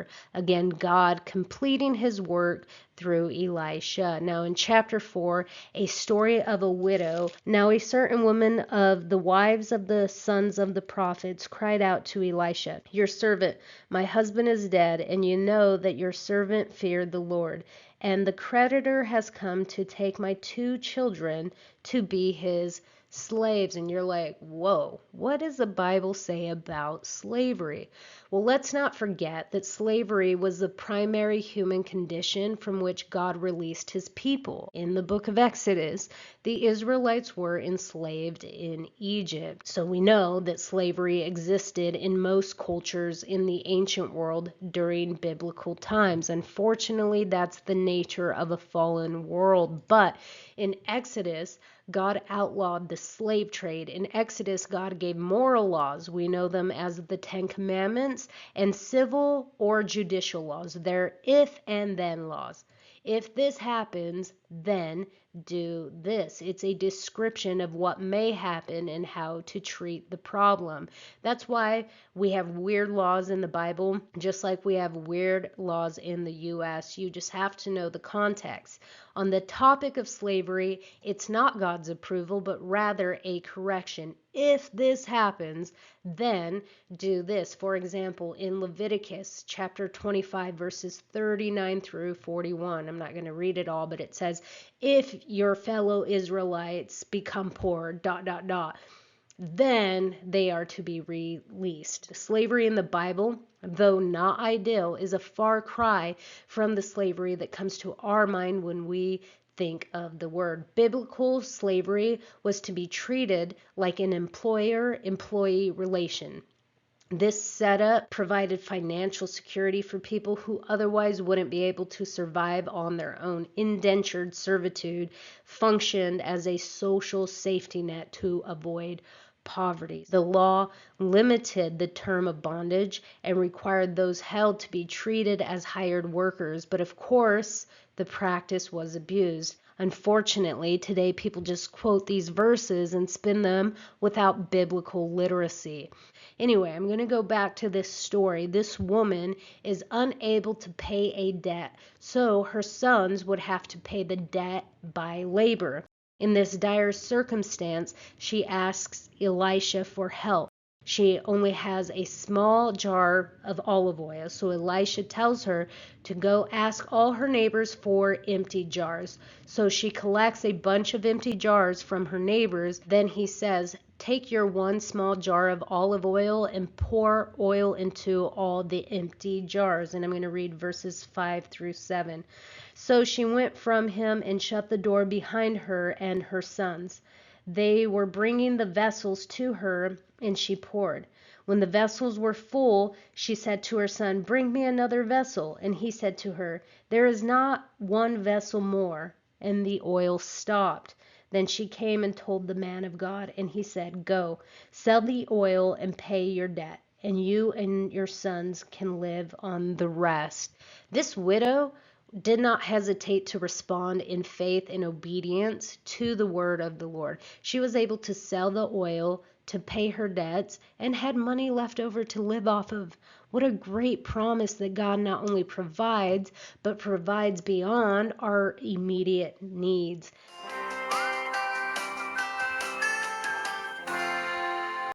her. Again, God completing his work through Elisha. Now in chapter 4, a story of a widow. Now a certain woman of the wives of the sons of the prophets cried out to Elisha, "Your servant, my husband is dead, and you know that your servant feared the Lord. And the creditor has come to take my 2 children to be his slaves." And you're like, whoa, what does the Bible say about slavery? Well, let's not forget that slavery was the primary human condition from which God released his people. In the book of Exodus, the Israelites were enslaved in Egypt. So we know that slavery existed in most cultures in the ancient world during biblical times. Unfortunately, that's the nature of a fallen world. But in Exodus, God outlawed the slave trade. In Exodus, God gave moral laws. We know them as the 10 Commandments, and civil or judicial laws. They're if and then laws. If this happens, then do this. It's a description of what may happen and how to treat the problem. That's why we have weird laws in the Bible, just like we have weird laws in the U.S. You just have to know the context. On the topic of slavery, it's not God's approval, but rather a correction. If this happens, then do this. For example, in Leviticus chapter 25, verses 39 through 41, I'm not going to read it all, but it says, if your fellow Israelites become poor, ... then they are to be released. Slavery in the Bible, though not ideal, is a far cry from the slavery that comes to our mind when we think of the word. Biblical slavery was to be treated like an employer-employee relation. This setup provided financial security for people who otherwise wouldn't be able to survive on their own. Indentured servitude functioned as a social safety net to avoid poverty. The law limited the term of bondage and required those held to be treated as hired workers, but of course, the practice was abused. Unfortunately, today people just quote these verses and spin them without biblical literacy. Anyway, I'm going to go back to this story. This woman is unable to pay a debt, so her sons would have to pay the debt by labor. In this dire circumstance, she asks Elisha for help. She only has a small jar of olive oil, so Elisha tells her to go ask all her neighbors for empty jars. So she collects a bunch of empty jars from her neighbors. Then he says, take your 1 small jar of olive oil and pour oil into all the empty jars. And I'm going to read verses 5 through 7. So she went from him and shut the door behind her and her sons. They were bringing the vessels to her, and she poured. When the vessels were full, she said to her son, bring me another vessel. And he said to her, there is not 1 vessel more. And the oil stopped. Then she came and told the man of God, and he said, go, sell the oil and pay your debt, and you and your sons can live on the rest. This widow did not hesitate to respond in faith and obedience to the word of the Lord. She was able to sell the oil to pay her debts and had money left over to live off of. What a great promise that God not only provides, but provides beyond our immediate needs.